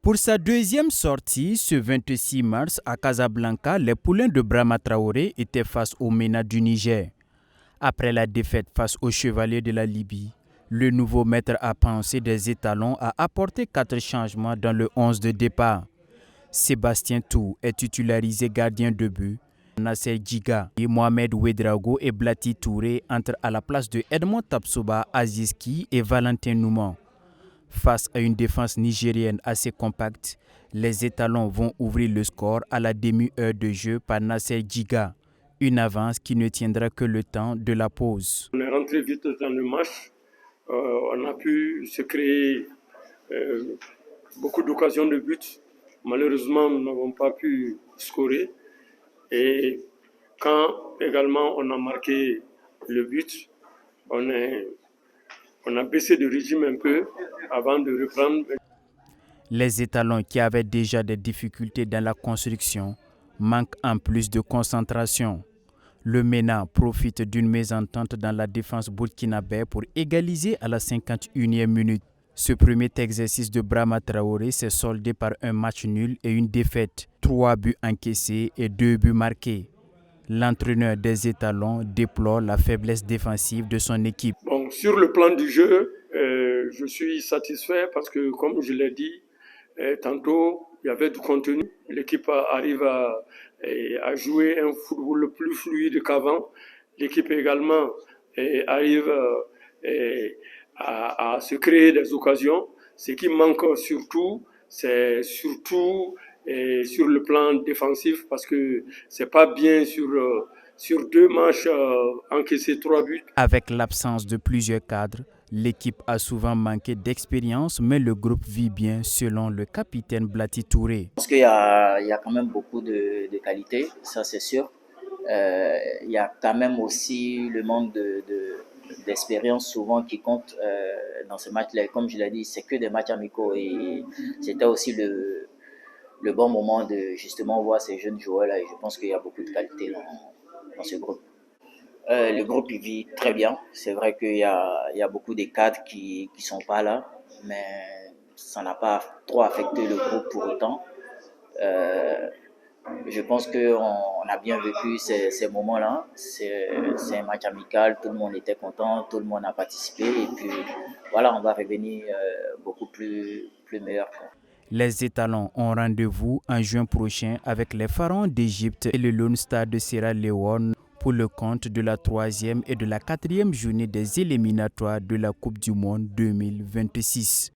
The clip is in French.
Pour sa deuxième sortie, ce 26 mars à Casablanca, les poulains de Brahma Traoré étaient face aux MENA du Niger. Après la défaite face aux Chevaliers de la Libye, le nouveau maître à penser des étalons a apporté 4 changements dans le 11 de départ. Sébastien Tou est titularisé gardien de but. Nasser Djiga, Mohamed Ouedraogo et Blati Touré entrent à la place de Edmond Tapsoba, Aziz Ki et Valentin Nouman. Face à une défense nigérienne assez compacte, les étalons vont ouvrir le score à la demi-heure de jeu par Nasser Djiga. Une avance qui ne tiendra que le temps de la pause. On est rentré vite dans le match. On a pu se créer beaucoup d'occasions de but. Malheureusement, nous n'avons pas pu scorer. Et quand également on a marqué le but, on a baissé de régime un peu avant de reprendre. Les étalons qui avaient déjà des difficultés dans la construction manquent en plus de concentration. Le MENA profite d'une mésentente dans la défense burkinabé pour égaliser à la 51e minute. Ce premier exercice de Brahma Traoré s'est soldé par un match nul et une défaite. 3 buts encaissés et 2 buts marqués. L'entraîneur des étalons déplore la faiblesse défensive de son équipe. Bon, sur le plan du jeu, je suis satisfait parce que, comme je l'ai dit, tantôt, il y avait du contenu. L'équipe arrive à jouer un football plus fluide qu'avant. L'équipe également arrive à se créer des occasions. Ce qui manque surtout, c'est surtout sur le plan défensif parce que c'est pas bien sur 2 matchs encaisser 3 buts. Avec l'absence de plusieurs cadres, l'équipe a souvent manqué d'expérience, mais le groupe vit bien selon le capitaine Blati Touré. Je pense qu'il y a quand même beaucoup de qualité, ça c'est sûr. Il y a quand même aussi le manque d'expérience souvent qui compte dans ce match-là. Comme je l'ai dit, c'est que des matchs amicaux et c'était aussi le bon moment de justement voir ces jeunes joueurs-là et je pense qu'il y a beaucoup de qualité dans ce groupe. Le groupe il vit très bien. C'est vrai qu'il y a beaucoup de cadres qui sont pas là, mais ça n'a pas trop affecté le groupe pour autant. Je pense qu'on a bien vécu ces moments-là. C'est un match amical, tout le monde était content, tout le monde a participé et puis voilà, on va revenir beaucoup plus meilleur. Les étalons ont rendez-vous en juin prochain avec les Pharaons d'Égypte et le Lone Star de Sierra Leone pour le compte de la 3e et de la 4e journée des éliminatoires de la Coupe du Monde 2026.